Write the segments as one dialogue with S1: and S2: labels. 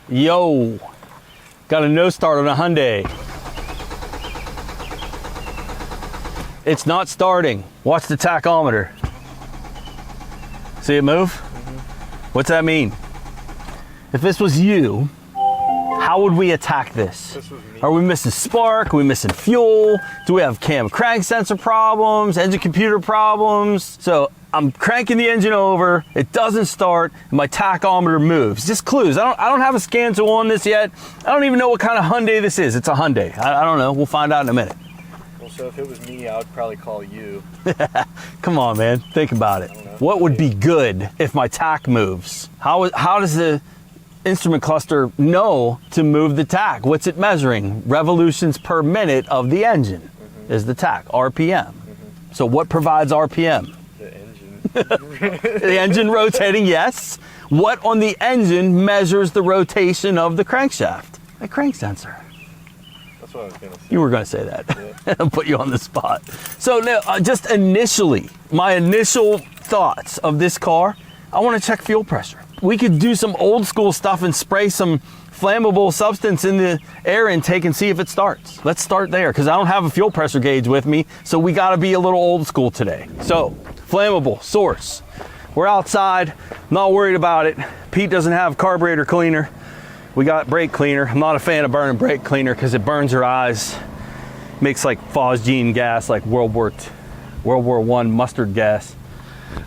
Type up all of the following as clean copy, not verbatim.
S1: Yo, got a no start on a Hyundai. It's not starting. Watch the tachometer. See it move? What's that mean? If this was you, how would we attack this? Are we missing spark? Are we missing fuel? Do we have cam crank sensor problems? Engine computer problems? So I'm cranking the engine over, it doesn't start, and my tachometer moves. Just clues. I don't have a scan tool on this yet. I don't even know what kind of Hyundai this is. It's a Hyundai. I don't know. We'll find out in a minute.
S2: Well, so if it was me, I would probably call you.
S1: Come on, man. Think about it. What would be good if my tach moves? How does the instrument cluster know to move the tach? What's it measuring? Revolutions per minute of the engine is the tach, RPM. So what provides RPM? The engine rotating, yes. What on the engine measures the rotation of the crankshaft? A crank sensor.
S2: That's what I was going to say.
S1: You were going to say that. Yeah. I'll put you on the spot. So now, just initially, my initial thoughts of this car, I want to check fuel pressure. We could do some old school stuff and spray some flammable substance in the air intake and see if it starts. Let's start there, because I don't have a fuel pressure gauge with me, so we got to be a little old school today. So, flammable source. We're outside, not worried about it. Pete doesn't have carburetor cleaner. We got brake cleaner. I'm not a fan of burning brake cleaner because it burns your eyes. Makes like phosgene gas, like World War I mustard gas.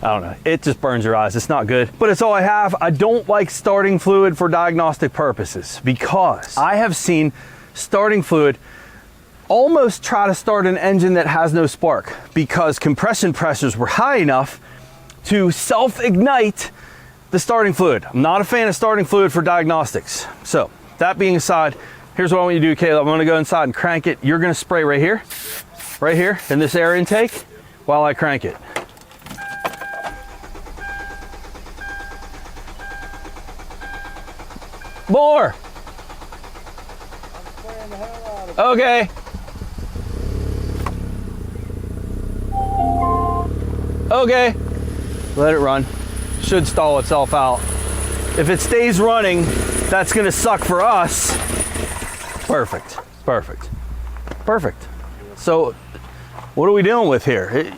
S1: I don't know, it just burns your eyes. It's not good, but it's all I have. I don't like starting fluid for diagnostic purposes because I have seen starting fluid almost try to start an engine that has no spark because compression pressures were high enough to self-ignite the starting fluid. I'm not a fan of starting fluid for diagnostics. So that being aside, here's what I want you to do, Caleb. I'm gonna go inside and crank it. You're gonna spray right here in this air intake while I crank it. More. Okay. Okay. Let it run. Should stall itself out. If it stays running, that's gonna suck for us. Perfect. Perfect. Perfect. So, what are we dealing with here?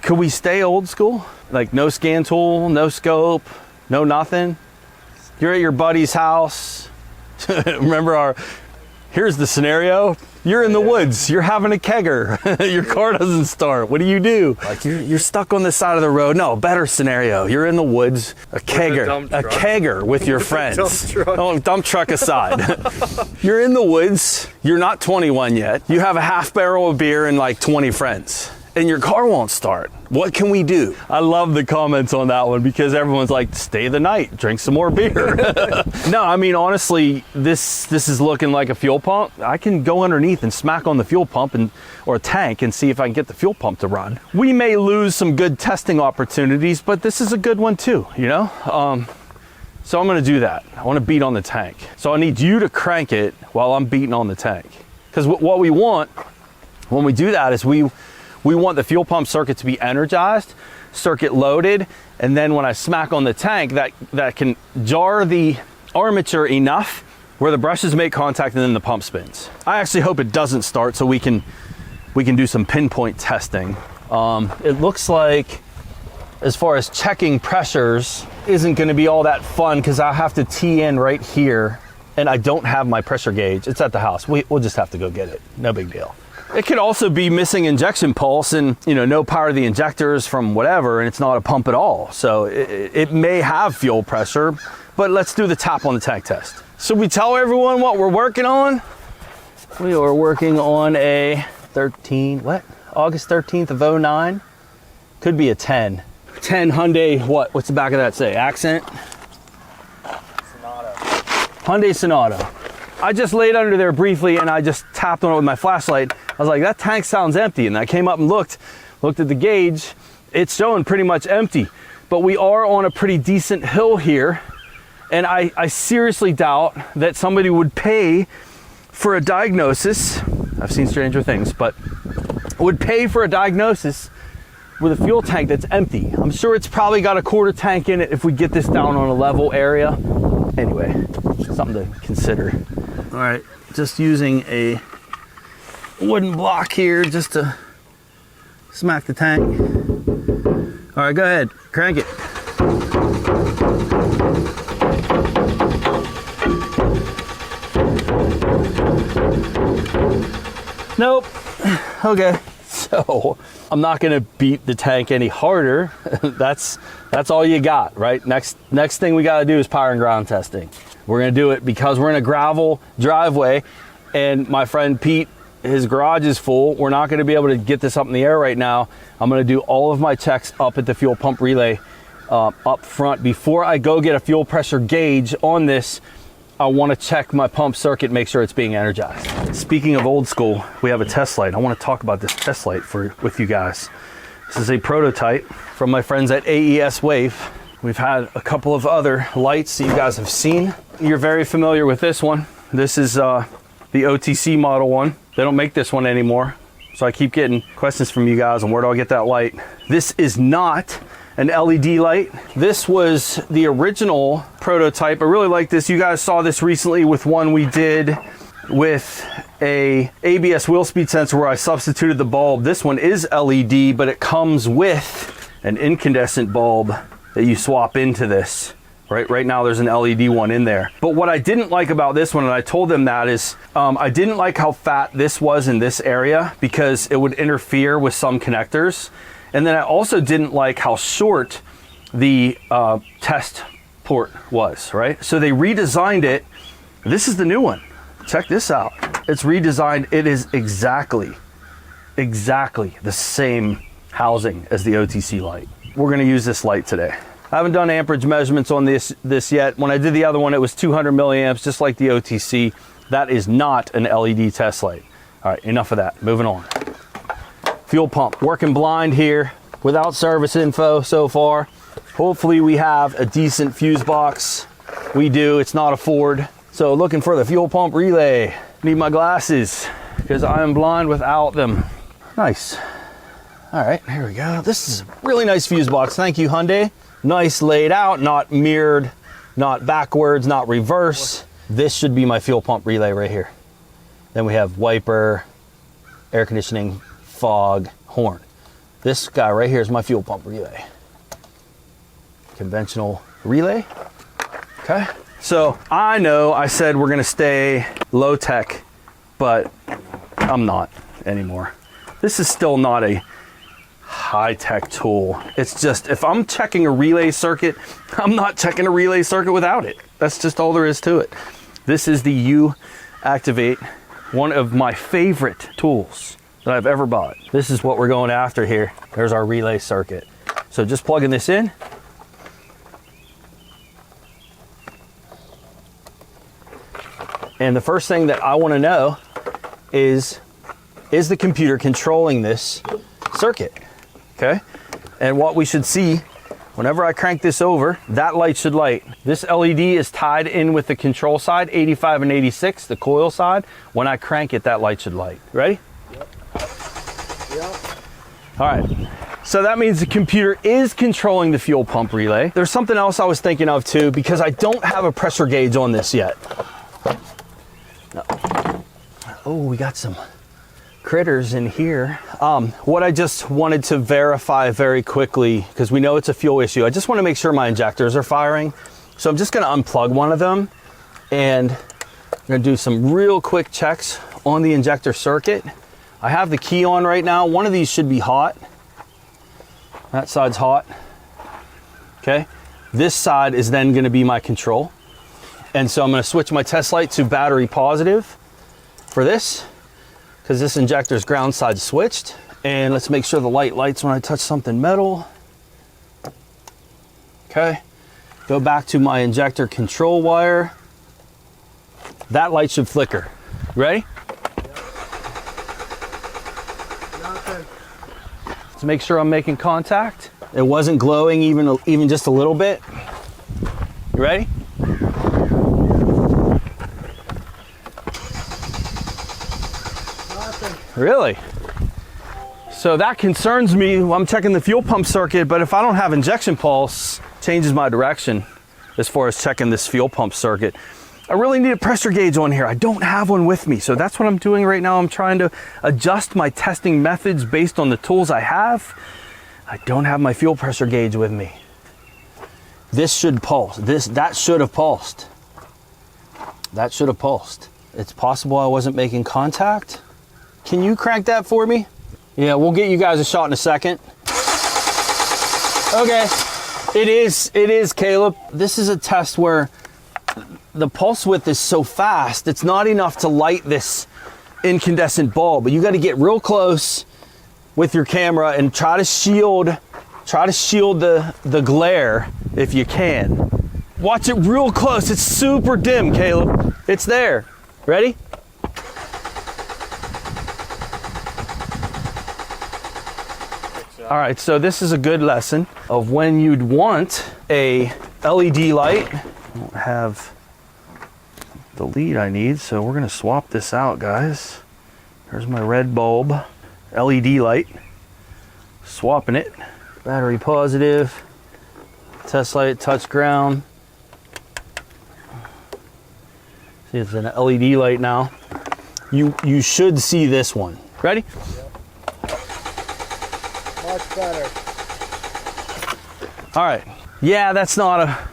S1: Could we stay old school? Like no scan tool, no scope, no nothing? You're at your buddy's house. Remember here's the scenario. You're in the woods, you're having a kegger. Your car doesn't start. What do? Like you're stuck on the side of the road. No, better scenario. You're in the woods, a kegger with your friends. Dump truck aside. You're in the woods, you're not 21 yet. You have a half barrel of beer and like 20 friends. And your car won't start. What can we do? I love the comments on that one because everyone's like, stay the night, drink some more beer. No, I mean, honestly, this is looking like a fuel pump. I can go underneath and smack on the fuel pump or tank and see if I can get the fuel pump to run. We may lose some good testing opportunities, but this is a good one too, you know? So I'm gonna do that. I wanna beat on the tank. So I need you to crank it while I'm beating on the tank. Because what we want when we do that is we want the fuel pump circuit to be energized, circuit loaded, and then when I smack on the tank, that can jar the armature enough where the brushes make contact and then the pump spins. I actually hope it doesn't start so we can do some pinpoint testing. It looks like, as far as checking pressures, isn't gonna be all that fun because I have to tee in right here and I don't have my pressure gauge. It's at the house. We'll just have to go get it. No big deal. It could also be missing injection pulse and, you know, no power to the injectors from whatever, and it's not a pump at all. So it may have fuel pressure, but let's do the tap on the tank test. Should we tell everyone what we're working on? We are working on a August 13th of 09. Could be a 10 Hyundai, what's the back of that say? Accent?
S2: Sonata.
S1: Hyundai Sonata. I just laid under there briefly and I just tapped on it with my flashlight. I was like, that tank sounds empty. And I came up and looked at the gauge. It's showing pretty much empty, but we are on a pretty decent hill here. And I seriously doubt that somebody would pay for a diagnosis. I've seen stranger things, but would pay for a diagnosis with a fuel tank that's empty. I'm sure it's probably got a quarter tank in it if we get this down on a level area. Anyway, something to consider. All right, just using a wooden block here just to smack the tank. All right, go ahead, crank it. Nope. Okay. So I'm not gonna beat the tank any harder. That's all you got, right? Next thing we gotta do is power and ground testing. We're gonna do it because we're in a gravel driveway and my friend Pete, his garage is full. We're not gonna be able to get this up in the air right now. I'm gonna do all of my checks up at the fuel pump relay up front. Before I go get a fuel pressure gauge on this, I want to check my pump circuit, make sure it's being energized. Speaking of old school, we have a test light. I want to talk about this test light with you guys. This is a prototype from my friends at AESwave. We've had a couple of other lights that you guys have seen. You're very familiar with this one. This is the OTC model one. They don't make this one anymore. So I keep getting questions from you guys on where do I get that light. This is not an LED light. This was the original prototype. I really like this. You guys saw this recently with one we did with a ABS wheel speed sensor where I substituted the bulb. This one is LED, but it comes with an incandescent bulb that you swap into this. Right now there's an LED one in there. But what I didn't like about this one, and I told them that, is I didn't like how fat this was in this area because it would interfere with some connectors. And then I also didn't like how short the test port was, right? So they redesigned it. This is the new one. Check this out. It's redesigned. It is exactly the same housing as the OTC light. We're gonna use this light today. I haven't done amperage measurements on this yet. When I did the other one, it was 200 milliamps, just like the OTC. That is not an LED test light. All right, enough of that, moving on. Fuel pump, working blind here without service info so far. Hopefully we have a decent fuse box. We do, it's not a Ford. So looking for the fuel pump relay. Need my glasses because I am blind without them. Nice. All right, here we go. This is a really nice fuse box. Thank you, Hyundai. Nice laid out, not mirrored, not backwards, not reverse. This should be my fuel pump relay right here. Then we have wiper, air conditioning, fog, horn. This guy right here is my fuel pump relay. Conventional relay. Okay. So I know I said we're gonna stay low tech, but I'm not anymore. This is still not a high tech tool. It's just, if I'm checking a relay circuit, I'm not checking a relay circuit without it. That's just all there is to it. This is the uActivate, one of my favorite tools that I've ever bought. This is what we're going after here. There's our relay circuit. So just plugging this in. And the first thing that I want to know is the computer controlling this circuit? Okay. And what we should see, whenever I crank this over, that light should light. This LED is tied in with the control side, 85 and 86, the coil side. When I crank it, that light should light. Ready? Yep. All right. So that means the computer is controlling the fuel pump relay. There's something else I was thinking of too, because I don't have a pressure gauge on this yet. No. Oh, we got some critters in here. What I just wanted to verify very quickly, because we know it's a fuel issue, I just want to make sure my injectors are firing. So I'm just going to unplug one of them and I'm going to do some real quick checks on the injector circuit. I have the key on right now. One of these should be hot. That side's hot. Okay. This side is then going to be my control. And so I'm going to switch my test light to battery positive for this, because this injector's ground side switched. And let's make sure the light lights when I touch something metal. Okay. Go back to my injector control wire. That light should flicker. Ready? To make sure I'm making contact. It wasn't glowing even just a little bit. You ready? Really? So that concerns me. I'm checking the fuel pump circuit, but if I don't have injection pulse, changes my direction as far as checking this fuel pump circuit. I really need a pressure gauge on here. I don't have one with me. So that's what I'm doing right now. I'm trying to adjust my testing methods based on the tools I have. I don't have my fuel pressure gauge with me. This should pulse. That should have pulsed. That should have pulsed. It's possible I wasn't making contact. Can you crank that for me? Yeah, we'll get you guys a shot in a second. Okay, it is, Caleb. This is a test where the pulse width is so fast, it's not enough to light this incandescent bulb, but you got to get real close with your camera and try to shield the glare if you can. Watch it real close. It's super dim, Caleb. It's there. Ready? All right, so this is a good lesson of when you'd want a LED light. I don't have the lead I need, so we're gonna swap this out, guys. There's my red bulb, LED light. Swapping it. Battery positive. Test light, touch ground. See, it's an LED light now. You should see this one. Ready?
S2: Much better.
S1: All right. Yeah, that's not a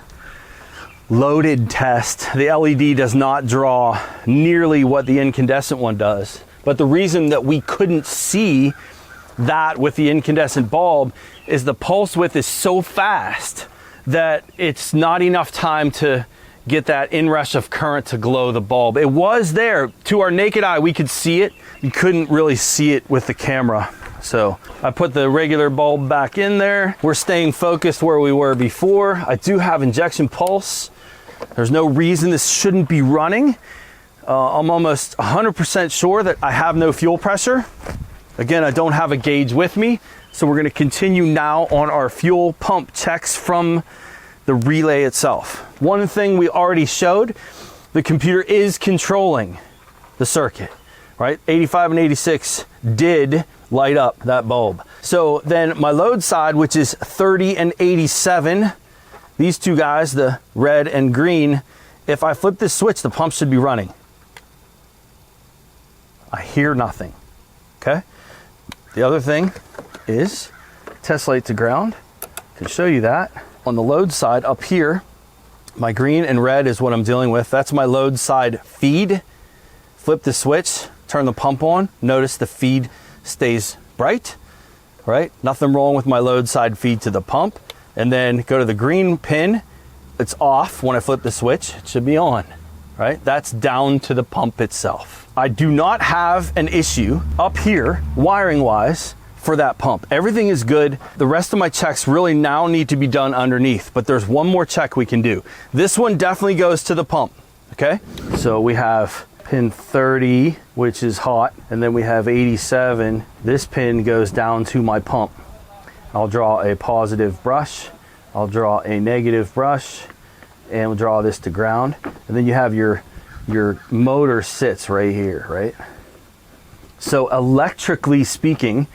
S1: loaded test. The LED does not draw nearly what the incandescent one does. But the reason that we couldn't see that with the incandescent bulb is the pulse width is so fast that it's not enough time to get that inrush of current to glow the bulb. It was there. To our naked eye, we could see it. You couldn't really see it with the camera. So I put the regular bulb back in there. We're staying focused where we were before. I do have injection pulse. There's no reason this shouldn't be running. I'm almost 100% sure that I have no fuel pressure. Again, I don't have a gauge with me. So we're gonna continue now on our fuel pump checks from the relay itself. One thing we already showed, the computer is controlling the circuit, right? 85 and 86 did light up that bulb. So then my load side, which is 30 and 87, these two guys, the red and green, if I flip this switch, the pump should be running. I hear nothing, okay? The other thing is test light to ground. I can show you that. On the load side up here, my green and red is what I'm dealing with. That's my load side feed. Flip the switch, turn the pump on. Notice the feed stays bright, right? Nothing wrong with my load side feed to the pump. And then go to the green pin. It's off. When I flip the switch, it should be on, right? That's down to the pump itself. I do not have an issue up here, wiring wise, for that pump. Everything is good. The rest of my checks really now need to be done underneath, but there's one more check we can do. This one definitely goes to the pump, okay? So we have pin 30, which is hot, and then we have 87. This pin goes down to my pump. I'll draw a positive brush, I'll draw a negative brush, and we'll draw this to ground. And then you have your motor sits right here, right? So electrically speaking,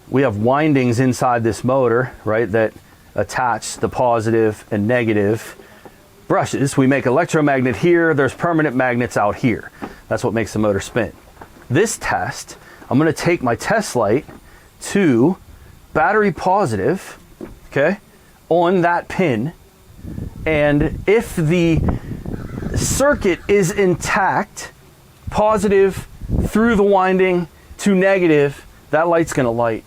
S1: we have windings inside this motor, right, that attach the positive and negative brushes. We make electromagnet here. There's permanent magnets out here. That's what makes the motor spin. This test, I'm going to take my test light to battery positive, okay, on that pin. And if the circuit is intact, positive through the winding to negative, that light's going to light.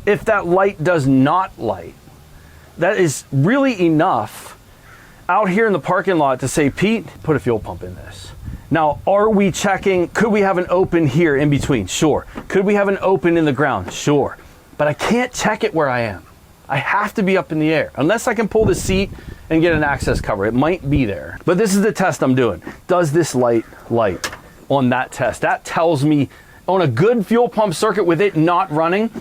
S1: If that light does not light, that is really enough out here in the parking lot to say, Pete, put a fuel pump in this. Now, are we checking, could we have an open here in between? Sure. Could we have an open in the ground? Sure. But I can't check it where I am. I have to be up in the air. Unless I can pull the seat and get an access cover. It might be there. But this is the test I'm doing. Does this light light on that test? That tells me on a good fuel pump circuit with it not running,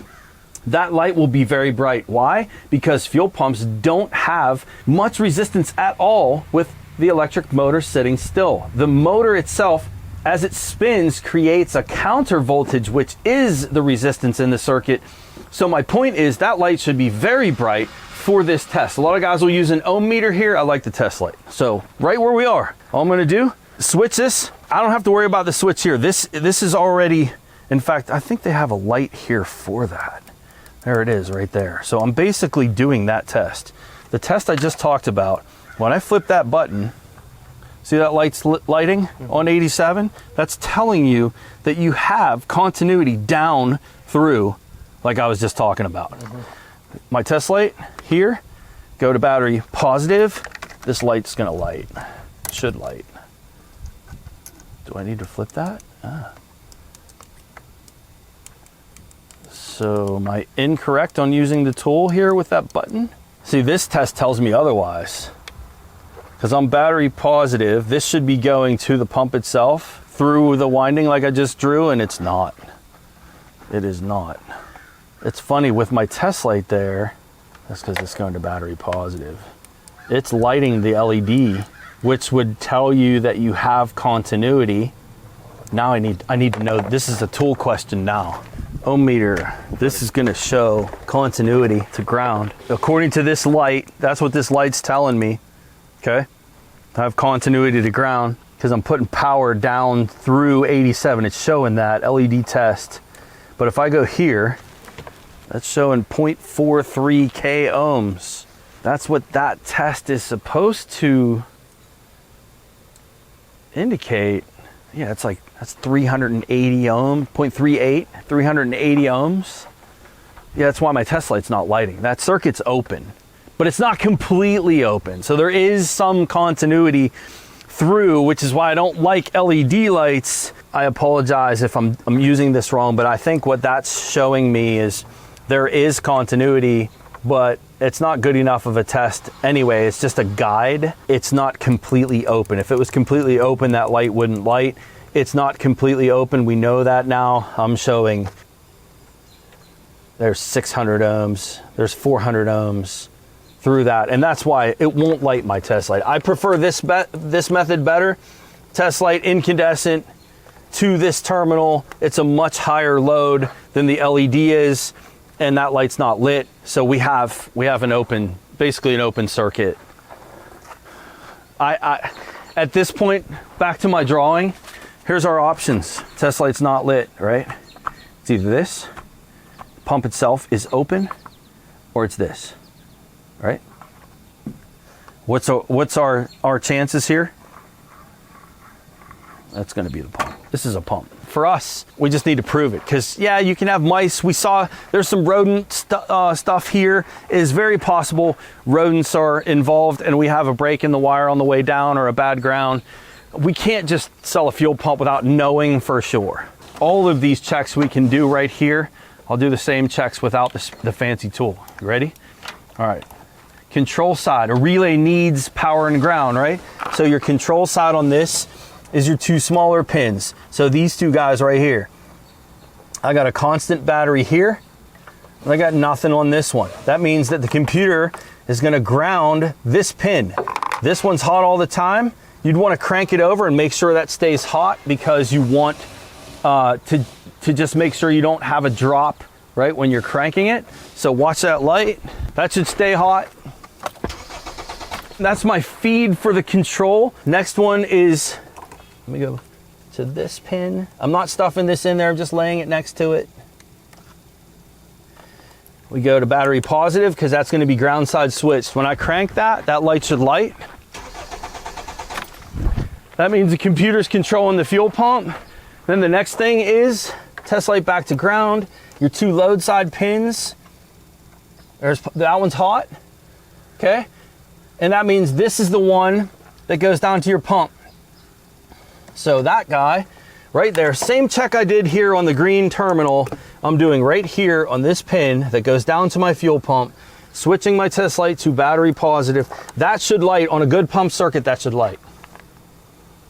S1: that light will be very bright. Why? Because fuel pumps don't have much resistance at all with the electric motor sitting still. The motor itself, as it spins, creates a counter voltage, which is the resistance in the circuit. So my point is that light should be very bright for this test. A lot of guys will use an ohm meter here. I like the test light. So right where we are, all I'm gonna do, switch this. I don't have to worry about the switch here. This is already, in fact, I think they have a light here for that. There it is right there. So I'm basically doing that test. The test I just talked about, when I flip that button, see that light's lighting on 87? That's telling you that you have continuity down through, like I was just talking about. My test light here, go to battery positive, this light's gonna light, should light. Do I need to flip that? So am I incorrect on using the tool here with that button? See, this test tells me otherwise. Because I'm battery positive, this should be going to the pump itself through the winding like I just drew, and it's not. It is not. It's funny, with my test light there, that's because it's going to battery positive. It's lighting the LED, which would tell you that you have continuity. Now I need to know, this is a tool question now. Ohm meter, this is gonna show continuity to ground. According to this light, that's what this light's telling me, okay? I have continuity to ground because I'm putting power down through 87. It's showing that LED test. But if I go here, that's showing 0.43 K ohms. That's what that test is supposed to indicate. Yeah, it's like, that's 380 ohm, 0.38, 380 ohms. Yeah, that's why my test light's not lighting. That circuit's open, but it's not completely open. So there is some continuity through, which is why I don't like LED lights. I apologize if I'm using this wrong, but I think what that's showing me is there is continuity, but it's not good enough of a test anyway. It's just a guide. It's not completely open. If it was completely open, that light wouldn't light. It's not completely open. We know that now. I'm showing there's 600 ohms, there's 400 ohms through that. And that's why it won't light my test light. I prefer this method better. Test light incandescent to this terminal. It's a much higher load than the LED is, and that light's not lit. So we have an open, basically an open circuit. At this point, back to my drawing, here's our options. Test light's not lit, right? It's either this, pump itself is open, or it's this, right? What's our chances here? That's gonna be the pump. This is a pump. For us, we just need to prove it, because yeah, you can have mice. We saw there's some rodent stuff here. It is very possible rodents are involved and we have a break in the wire on the way down or a bad ground. We can't just sell a fuel pump without knowing for sure. All of these checks we can do right here. I'll do the same checks without the fancy tool. You ready? All right. Control side, a relay needs power and ground, right? So your control side on this is your two smaller pins. So these two guys right here. I got a constant battery here, and I got nothing on this one. That means that the computer is gonna ground this pin. This one's hot all the time. You'd wanna crank it over and make sure that stays hot, because you want to just make sure you don't have a drop, right, when you're cranking it. So watch that light. That should stay hot. That's my feed for the control. Next one is, let me go to this pin. I'm not stuffing this in there, I'm just laying it next to it. We go to battery positive, because that's gonna be ground side switched. When I crank that, that light should light. That means the computer's controlling the fuel pump. Then the next thing is test light back to ground. Your two load side pins, that one's hot, okay? And that means this is the one that goes down to your pump. So that guy right there, same check I did here on the green terminal, I'm doing right here on this pin that goes down to my fuel pump, switching my test light to battery positive. That should light on a good pump circuit. That should light,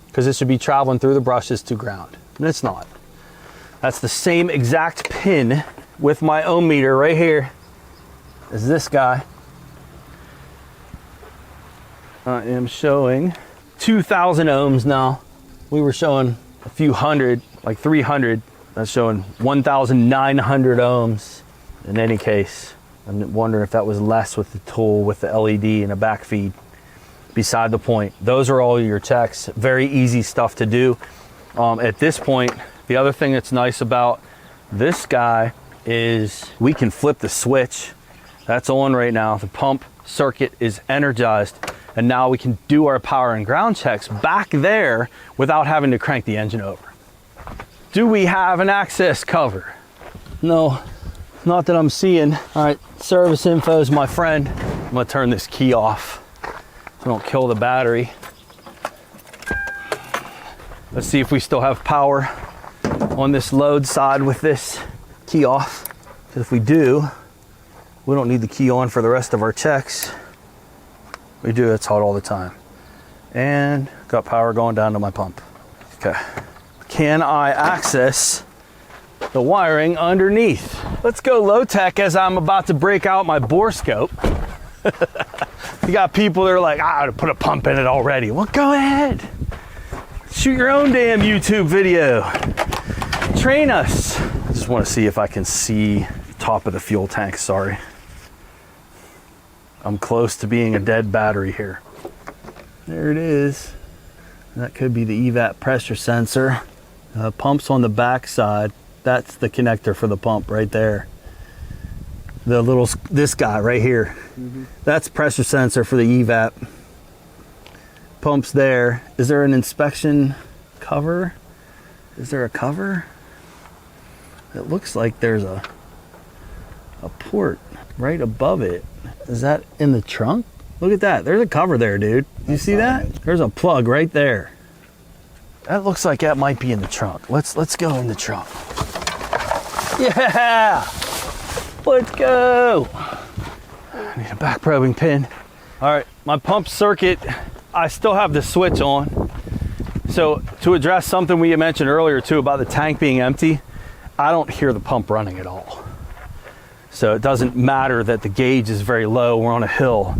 S1: because it should be traveling through the brushes to ground, and it's not. That's the same exact pin with my ohm meter right here as this guy. I am showing 2,000 ohms now. We were showing a few hundred, like 300. That's showing 1,900 ohms. In any case, I'm wondering if that was less with the tool with the LED and a back feed. Beside the point, those are all your checks. Very easy stuff to do. At this point, the other thing that's nice about this guy is we can flip the switch. That's on right now. The pump circuit is energized, and now we can do our power and ground checks back there without having to crank the engine over. Do we have an access cover? No, not that I'm seeing. All right, service info is my friend. I'm gonna turn this key off so I don't kill the battery. Let's see if we still have power on this load side with this key off. Because if we do, we don't need the key on for the rest of our checks. We do, it's hot all the time. And got power going down to my pump. Okay. Can I access the wiring underneath? Let's go low tech as I'm about to break out my bore scope. You got people that are like, I put a pump in it already. Well, go ahead. Shoot your own damn YouTube video. Train us. I just want to see if I can see top of the fuel tank, sorry. I'm close to being a dead battery here. There it is. That could be the EVAP pressure sensor. Pump's on the back side. That's the connector for the pump right there. The little, this guy right here. That's pressure sensor for the EVAP. Pump's there. Is there an inspection cover? Is there a cover? It looks like there's a port right above it. Is that in the trunk? Look at that. There's a cover there, dude. You see that? There's a plug right there. That looks like that might be in the trunk. Let's go in the trunk. Yeah! Let's go! I need a back probing pin. All right, my pump circuit, I still have the switch on. So to address something we mentioned earlier too about the tank being empty, I don't hear the pump running at all. So it doesn't matter that the gauge is very low, we're on a hill.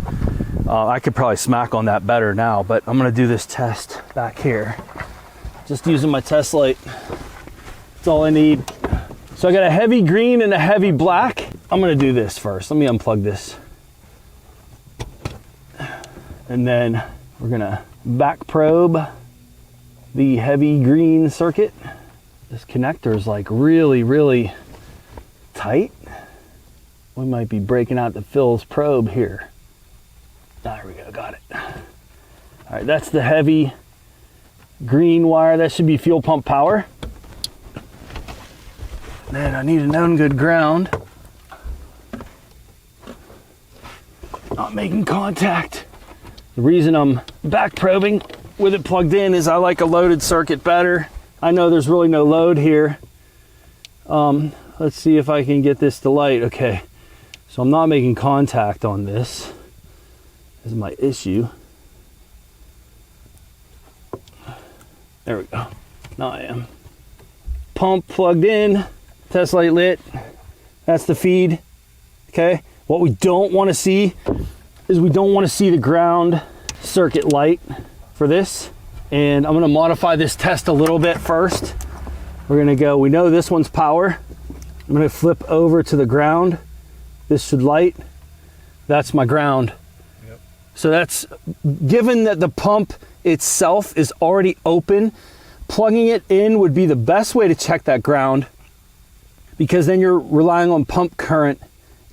S1: I could probably smack on that better now, but I'm gonna do this test back here. Just using my test light. That's all I need. So I got a heavy green and a heavy black. I'm gonna do this first. Let me unplug this. And then we're gonna back probe the heavy green circuit. This connector is like really, really tight. We might be breaking out the Phil's probe here. There we go, got it. All right, that's the heavy green wire. That should be fuel pump power. Then I need a known good ground. Not making contact. The reason I'm back probing with it plugged in is I like a loaded circuit better. I know there's really no load here. Let's see if I can get this to light. Okay, so I'm not making contact on this. This is my issue. There we go. Now I am. Pump plugged in, test light lit. That's the feed. Okay, what we don't want to see is we don't want to see the ground circuit light for this. And I'm going to modify this test a little bit first. We're going to go, we know this one's power. I'm going to flip over to the ground. This should light. That's my ground. Yep. So that's, given that the pump itself is already open, plugging it in would be the best way to check that ground, because then you're relying on pump current,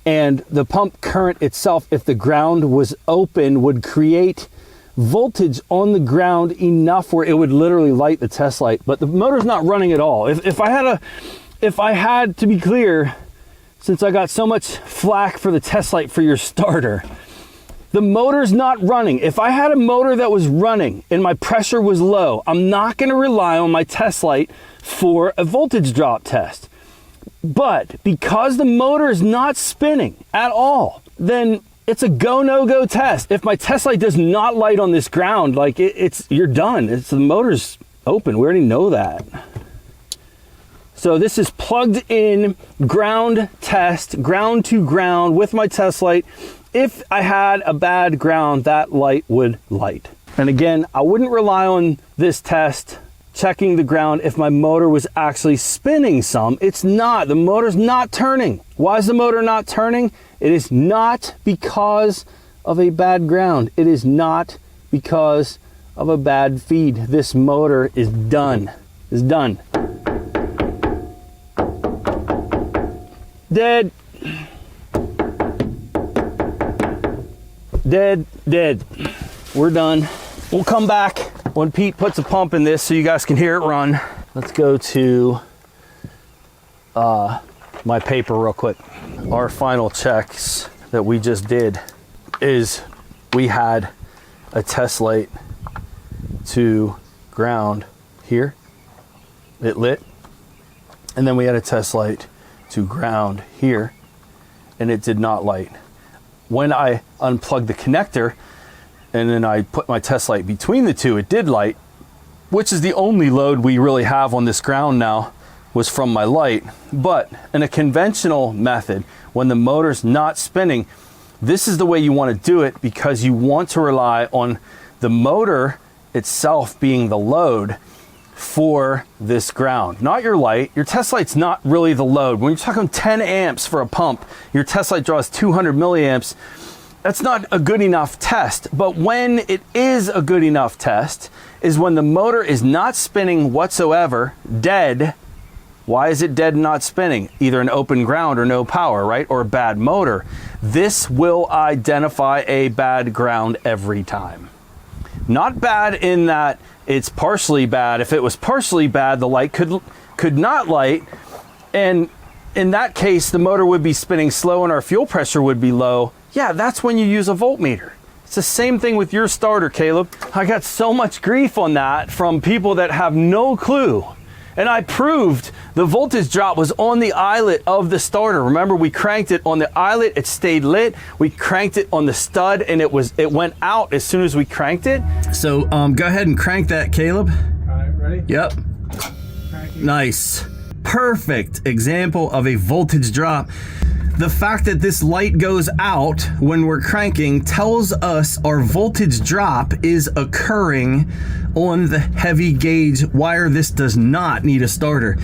S1: and the pump current itself, if the ground was open, would create voltage on the ground enough where it would literally light the test light. But the motor's not running at all. If I had to be clear, since I got so much flack for the test light for your starter, the motor's not running. If I had a motor that was running and my pressure was low, I'm not going to rely on my test light for a voltage drop test. But because the motor is not spinning at all, then it's a go, no go test. If my test light does not light on this ground, like you're done. The motor's open. We already know that. So this is plugged in ground test, ground to ground with my test light. If I had a bad ground, that light would light. And again, I wouldn't rely on this test checking the ground if my motor was actually spinning some. It's not. The motor's not turning. Why is the motor not turning? It is not because of a bad ground. It is not because of a bad feed. This motor is done. Is done. Dead. Dead. Dead. We're done. We'll come back when Pete puts a pump in this so you guys can hear it run. Let's go to my paper real quick. Our final checks that we just did is we had a test light to ground here. It lit. And then we had a test light to ground here, and it did not light. When I unplugged the connector and then I put my test light between the two, it did light, which is the only load we really have on this ground now, was from my light. But in a conventional method, when the motor's not spinning, this is the way you want to do it, because you want to rely on the motor itself being the load for this ground, not your light. Your test light's not really the load. When you're talking 10 amps for a pump, your test light draws 200 milliamps. That's not a good enough test. But when it is a good enough test is when the motor is not spinning whatsoever, dead. Why is it dead and not spinning? Either an open ground or no power, right? Or a bad motor. This will identify a bad ground every time. Not bad in that it's partially bad. If it was partially bad, the light could not light, and in that case the motor would be spinning slow and our fuel pressure would be low. Yeah, that's when you use a voltmeter. It's the same thing with your starter, Caleb. I got so much grief on that from people that have no clue. And I proved the voltage drop was on the eyelet of the starter. Remember, we cranked it on the eyelet, it stayed lit. We cranked it on the stud and it went out as soon as we cranked it. So go ahead and crank that, Caleb.
S3: All right, ready?
S1: Yep.
S3: Cranking.
S1: Nice. Perfect example of a voltage drop. The fact that this light goes out when we're cranking tells us our voltage drop is occurring on the heavy gauge wire. This does not need a starter.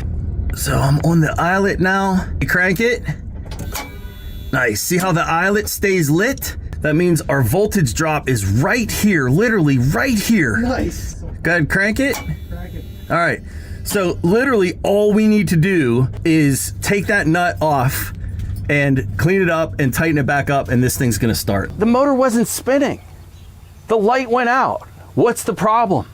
S1: So I'm on the eyelet now. You crank it. Nice. See how the eyelet stays lit? That means our voltage drop is right here, literally right here.
S3: Nice.
S1: Go ahead, crank it.
S3: Crank it.
S1: All right. So literally all we need to do is take that nut off and clean it up and tighten it back up, and this thing's gonna start. The motor wasn't spinning. The light went out. What's the problem?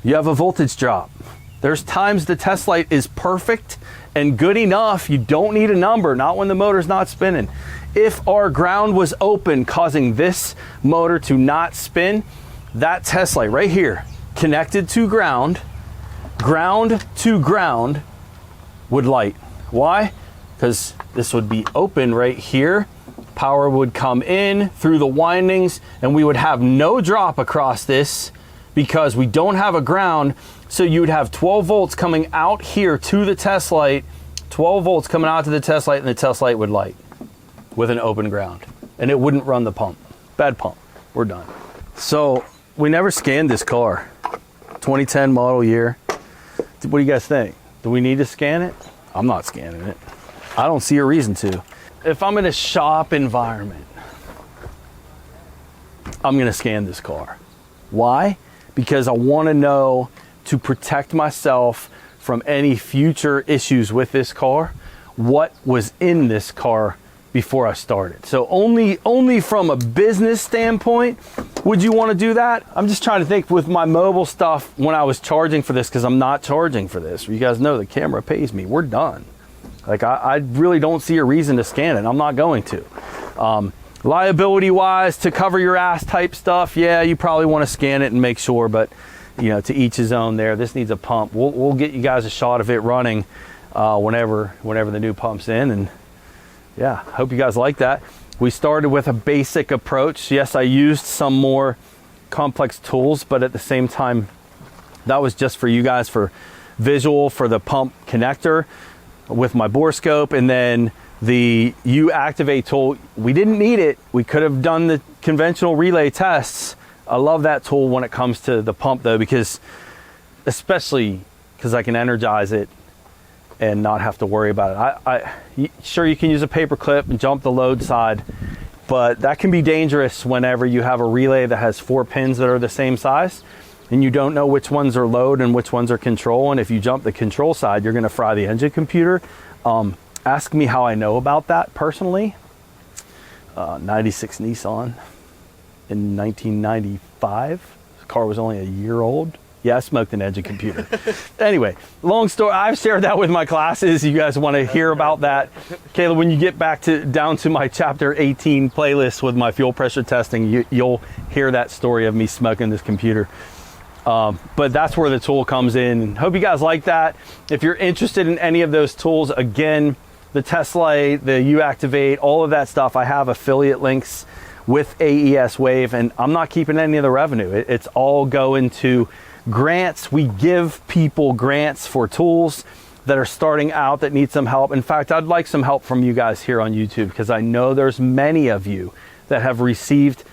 S1: You have a voltage drop. There's times the test light is perfect and good enough. You don't need a number, not when the motor's not spinning. If our ground was open, causing this motor to not spin, that test light right here, connected to ground to ground, would light. Why? Because this would be open right here. Power would come in through the windings and we would have no drop across this because we don't have a ground. So you would have 12 volts coming out here to the test light, 12 volts coming out to the test light, and the test light would light with an open ground and it wouldn't run the pump. Bad pump. We're done. So we never scanned this car. 2010 model year. What do you guys think? Do we need to scan it? I'm not scanning it. I don't see a reason to. If I'm in a shop environment, I'm gonna scan this car. Why? Because I wanna know, to protect myself from any future issues with this car, what was in this car before I started. So only from a business standpoint would you wanna do that. I'm just trying to think with my mobile stuff when I was charging for this, because I'm not charging for this. You guys know the camera pays me, we're done. Like I really don't see a reason to scan it. I'm not going to. Liability wise, to cover your ass type stuff, yeah, you probably want to scan it and make sure, but you know, to each his own there. This needs a pump. We'll get you guys a shot of it running whenever the new pump's in, and yeah, hope you guys like that. We started with a basic approach. Yes, I used some more complex tools, but at the same time, that was just for you guys, for visual, for the pump connector with my bore scope, and then the uActivate tool. We didn't need it. We could have done the conventional relay tests. I love that tool when it comes to the pump though, because especially because I can energize it and not have to worry about it. Sure, you can use a paper clip and jump the load side, but that can be dangerous whenever you have a relay that has 4 pins that are the same size and you don't know which ones are load and which ones are control. And if you jump the control side, you're gonna fry the engine computer. Ask me how I know about that personally. 96 Nissan in 1995. The car was only a year old. Yeah, I smoked an engine computer. Anyway, long story. I've shared that with my classes. You guys want to hear about that? Caleb, when you get back down to my chapter 18 playlist with my fuel pressure testing, you'll hear that story of me smoking this computer. But that's where the tool comes in. Hope you guys like that. If you're interested in any of those tools, again, the Test Light, the uActivate, all of that stuff, I have affiliate links with AESwave, and I'm not keeping any of the revenue. It's all going to grants. We give people grants for tools that are starting out that need some help. In fact, I'd like some help from you guys here on YouTube, because I know there's many of you that have received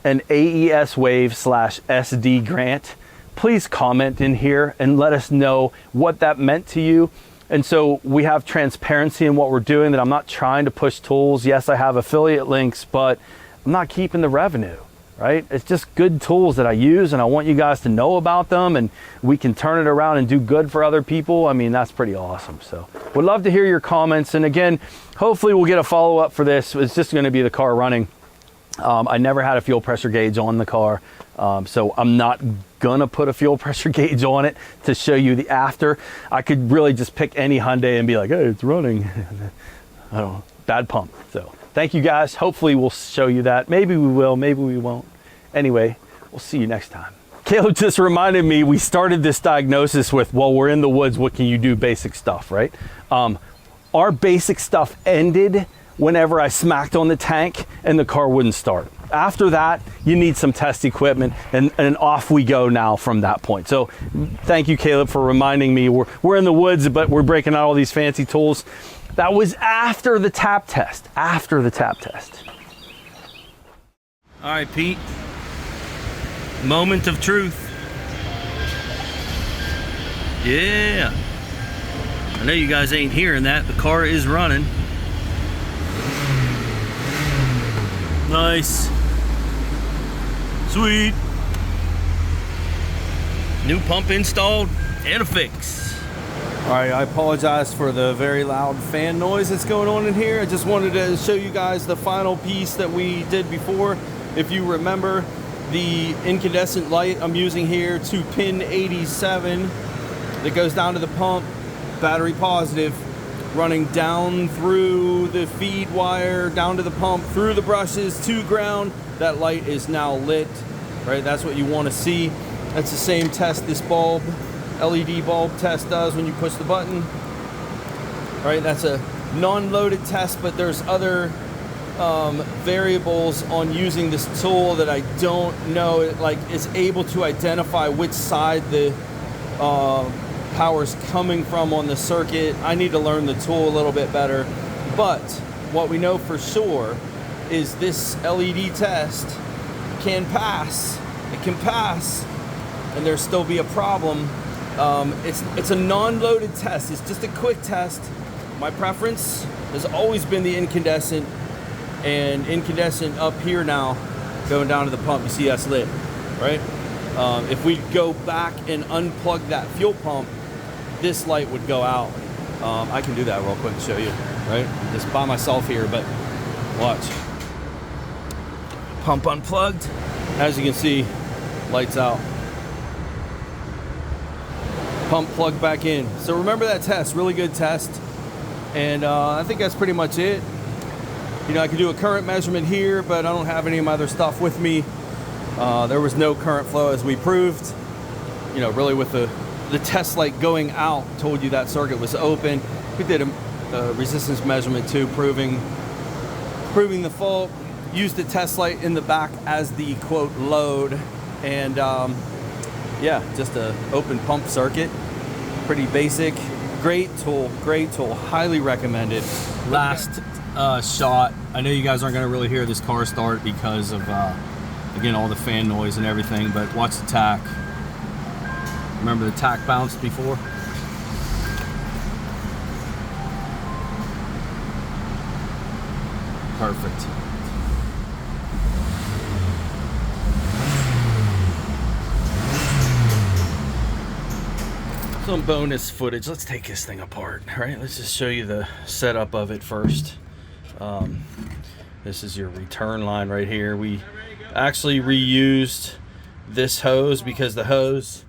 S1: an AESwave/SD grant. Please comment in here and let us know what that meant to you. And so we have transparency in what we're doing, that I'm not trying to push tools. Yes, I have affiliate links, but I'm not keeping the revenue, right? It's just good tools that I use, and I want you guys to know about them, and we can turn it around and do good for other people. I mean, that's pretty awesome. So would love to hear your comments. And again, hopefully we'll get a follow-up for this. It's just going to be the car running. I never had a fuel pressure gauge on the car, so I'm not gonna put a fuel pressure gauge on it to show you the after. I could really just pick any Hyundai and be like, hey, it's running. I don't know, bad pump. So thank you guys. Hopefully we'll show you that. Maybe we will, maybe we won't. Anyway, we'll see you next time. Caleb just reminded me, we started this diagnosis with, well, we're in the woods, what can you do? Basic stuff, right? Our basic stuff ended whenever I smacked on the tank and the car wouldn't start. After that, you need some test equipment, and off we go now from that point. So thank you, Caleb, for reminding me. We're in the woods, but we're breaking out all these fancy tools. That was after the tap test, after the tap test. All right, Pete, moment of truth. Yeah, I know you guys ain't hearing that. The car is running. Nice. Sweet. New pump installed and a fix. All right, I apologize for the very loud fan noise that's going on in here. I just wanted to show you guys the final piece that we did before. If you remember, the incandescent light I'm using here to pin 87 that goes down to the pump, battery positive, running down through the feed wire, down to the pump, through the brushes to ground. That light is now lit, right? That's what you want to see. That's the same test this bulb, LED bulb test does when you push the button, right? That's a non-loaded test, but there's other variables on using this tool that I don't know. It is able to identify which side the power's coming from on the circuit. I need to learn the tool a little bit better, but what we know for sure is this LED test can pass. It can pass, and there still be a problem. It's a non-loaded test. It's just a quick test. My preference has always been the incandescent, and incandescent up here now, going down to the pump. You see that's lit, right? If we go back and unplug that fuel pump, this light would go out. I can do that real quick to show you, right? I'm just by myself here, but watch. Pump unplugged. As you can see, lights out. Pump plugged back in. So remember that test, really good test. And I think that's pretty much it. You know, I can do a current measurement here, but I don't have any of my other stuff with me. There was no current flow, as we proved. You know, really with the test light going out told you that circuit was open. We did a resistance measurement too, proving the fault. Used the test light in the back as the quote load, and yeah, just a open pump circuit. Pretty basic. Great tool, highly recommended. Last shot. I know you guys aren't going to really hear this car start because of again all the fan noise and everything, but watch the tach. Remember the tack bounced before? Perfect. Some bonus footage. Let's take this thing apart, right? Let's just show you the setup of it first. This is your return line right here. We actually reused this hose because the hose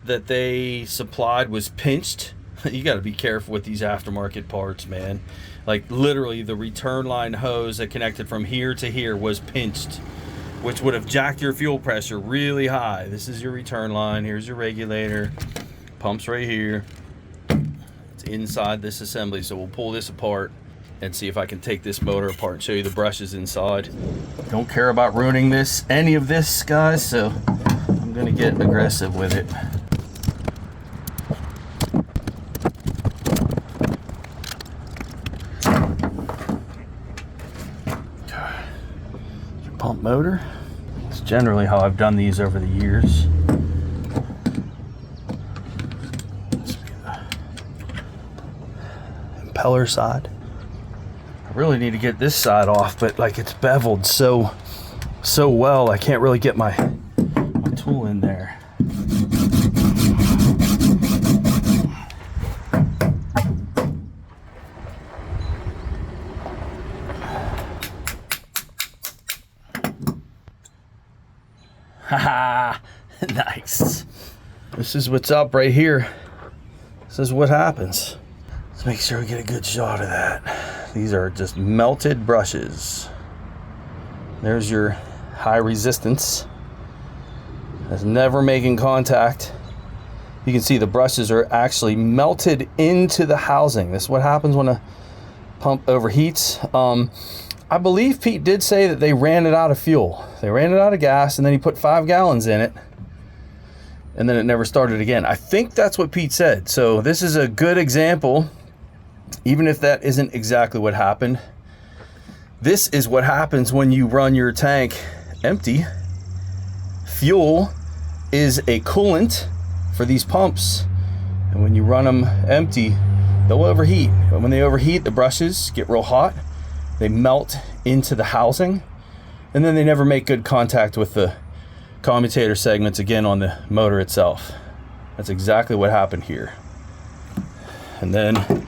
S1: that they supplied was pinched. You got to be careful with these aftermarket parts, man. Like literally the return line hose that connected from here to here was pinched, which would have jacked your fuel pressure really high. This is your return line. Here's your regulator. Pumps right here. It's inside this assembly, so we'll pull this apart and see if I can take this motor apart and show you the brushes inside. Don't care about ruining any of this, guys, so I'm gonna get aggressive with it. Your pump motor. It's generally how I've done these over the years. Impeller side. I really need to get this side off, but like it's beveled so well, I can't really get my tool in there. Haha, nice. This is what's up right here. This is what happens. Let's make sure we get a good shot of that. These are just melted brushes. There's your high resistance. That's never making contact. You can see the brushes are actually melted into the housing. This is what happens when a pump overheats. I believe Pete did say that they ran it out of fuel. They ran it out of gas and then he put 5 gallons in it and then it never started again. I think that's what Pete said. So this is a good example. Even if that isn't exactly what happened, this is what happens when you run your tank empty. Fuel is a coolant for these pumps, and when you run them empty, they'll overheat. But when they overheat, the brushes get real hot, they melt into the housing, and then they never make good contact with the commutator segments again on the motor itself. That's exactly what happened here. And then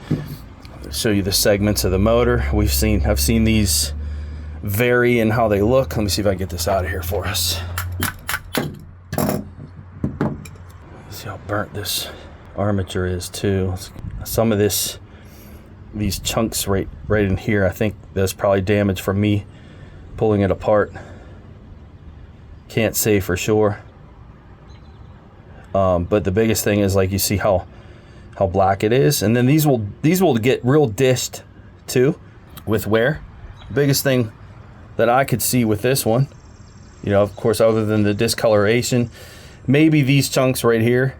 S1: show you the segments of the motor. I've seen these vary in how they look. Let me see if I can get this out of here for us. See how burnt this armature is too. Some of these chunks right in here, I think that's probably damage from me pulling it apart. Can't say for sure. But the biggest thing is, like, you see how black it is, and then these will get real dished too with wear. The biggest thing that I could see with this one, you know, of course, other than the discoloration, maybe these chunks right here.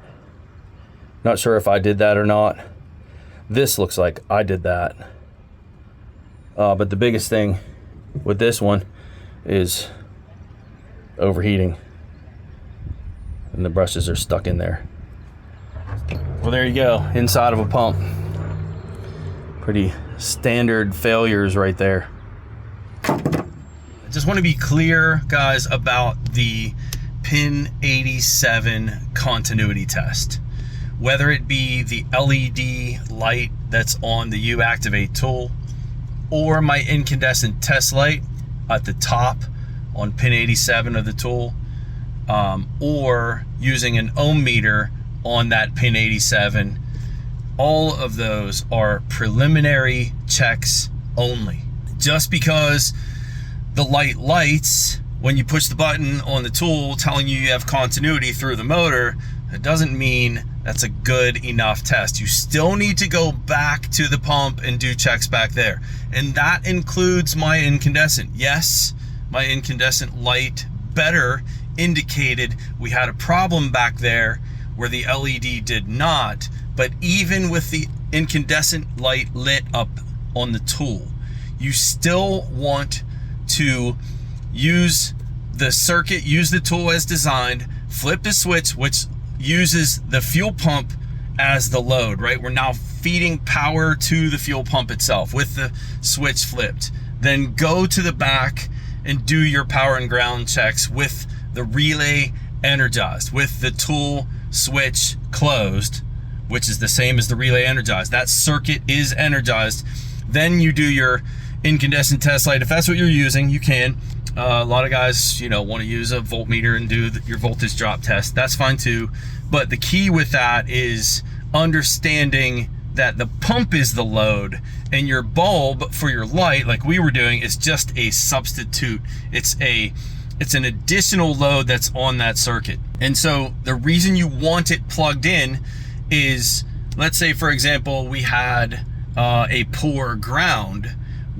S1: Not sure if I did that or not. This looks like I did that. But the biggest thing with this one is overheating, and the brushes are stuck in there. Well, there you go, inside of a pump. Pretty standard failures right there. I just want to be clear, guys, about the pin 87 continuity test. Whether it be the LED light that's on the uActivate tool, or my incandescent test light at the top on pin 87 of the tool, or using an ohm meter on that pin 87, all of those are preliminary checks only. Just because the light lights when you push the button on the tool telling you have continuity through the motor, it doesn't mean that's a good enough test. You still need to go back to the pump and do checks back there. And that includes my incandescent. Yes, my incandescent light better indicated we had a problem back there where the LED did not. But even with the incandescent light lit up on the tool, you still want to use the circuit, use the tool as designed, flip the switch, which uses the fuel pump as the load, right? We're now feeding power to the fuel pump itself with the switch flipped. Then go to the back and do your power and ground checks with the relay energized, with the tool switch closed, which is the same as the relay energized. That circuit is energized. Then you do your incandescent test light. If that's what you're using, you can. A lot of guys, you know, want to use a voltmeter and do your voltage drop test. That's fine too. But the key with that is understanding that the pump is the load and your bulb for your light, like we were doing, is just a substitute. It's an additional load that's on that circuit. And so the reason you want it plugged in is, let's say for example, we had a poor ground.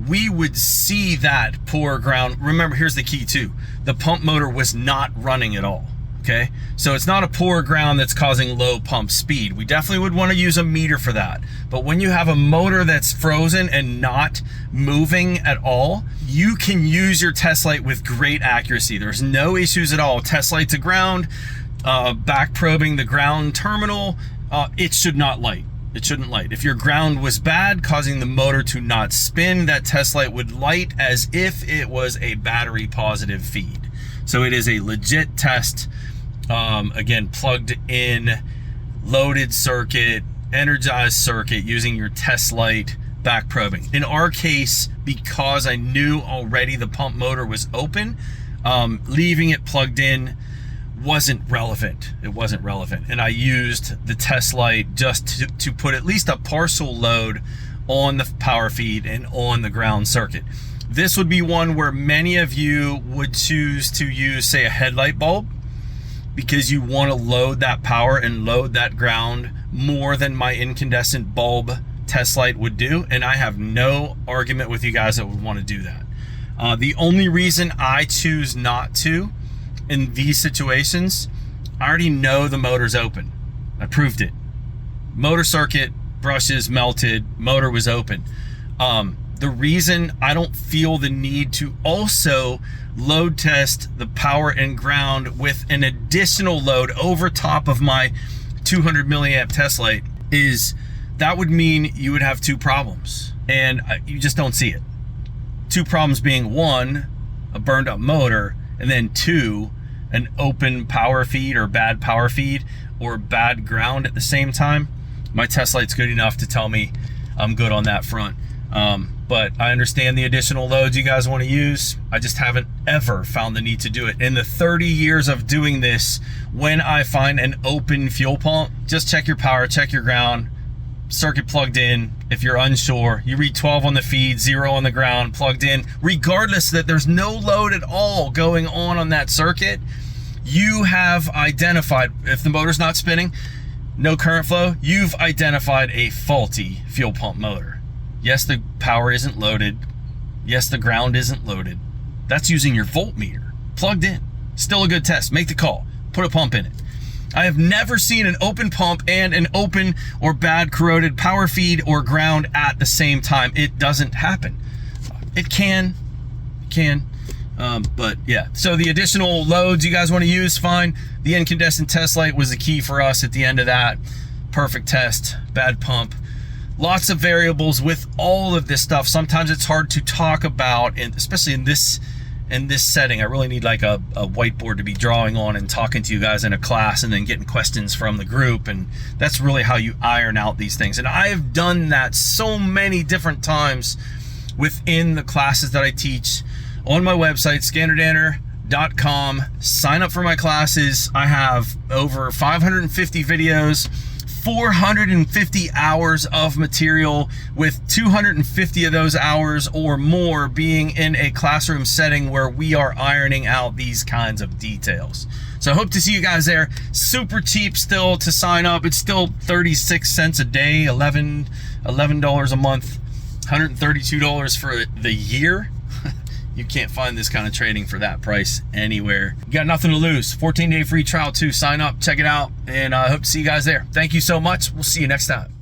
S1: We would see that poor ground. Remember, here's the key too. The pump motor was not running at all, okay? So it's not a poor ground that's causing low pump speed. We definitely would want to use a meter for that. But when you have a motor that's frozen and not moving at all, you can use your test light with great accuracy. There's no issues at all. Test light to ground, back probing the ground terminal, it should not light. It shouldn't light. If your ground was bad, causing the motor to not spin, that test light would light as if it was a battery positive feed. So it is a legit test. Again, plugged in, loaded circuit, energized circuit, using your test light, back probing. In our case, because I knew already the pump motor was open, leaving it plugged in wasn't relevant. It wasn't relevant. And I used the test light just to put at least a partial load on the power feed and on the ground circuit. This would be one where many of you would choose to use, say, a headlight bulb, because you want to load that power and load that ground more than my incandescent bulb test light would do. And I have no argument with you guys that would want to do that. The only reason I choose not to in these situations, I already know the motor's open. I proved it. Motor circuit, brushes melted, motor was open. The reason I don't feel the need to also load test the power and ground with an additional load over top of my 200 milliamp test light is that would mean you would have two problems, and you just don't see it. Two problems being, one, a burned up motor, and then two, an open power feed or bad power feed or bad ground at the same time. My test light's good enough to tell me I'm good on that front. But I understand the additional loads you guys want to use. I just haven't ever found the need to do it. In the 30 years of doing this, when I find an open fuel pump, just check your power, check your ground, circuit plugged in. If you're unsure, you read 12 on the feed, 0 on the ground, plugged in. Regardless that there's no load at all going on that circuit, you have identified, if the motor's not spinning, no current flow, you've identified a faulty fuel pump motor. Yes, the power isn't loaded. Yes, the ground isn't loaded. That's using your voltmeter, plugged in. Still a good test. Make the call. Put a pump in it. I have never seen an open pump and an open or bad corroded power feed or ground at the same time. It doesn't happen. It can, but yeah. So the additional loads you guys want to use, fine. The incandescent test light was the key for us at the end of that. Perfect test, bad pump. Lots of variables with all of this stuff. Sometimes it's hard to talk about, and especially in this setting. I really need like a whiteboard to be drawing on and talking to you guys in a class and then getting questions from the group. And that's really how you iron out these things. And I have done that so many different times within the classes that I teach on my website, ScannerDanner.com. Sign up for my classes. I have over 550 videos, 450 hours of material, with 250 of those hours or more being in a classroom setting where we are ironing out these kinds of details. So I hope to see you guys there. Super cheap still to sign up. It's still 36 cents a day, $11 a month, $132 for the year. You can't find this kind of trading for that price anywhere. You got nothing to lose. 14-day free trial too. Sign up, check it out, and I hope to see you guys there. Thank you so much. We'll see you next time.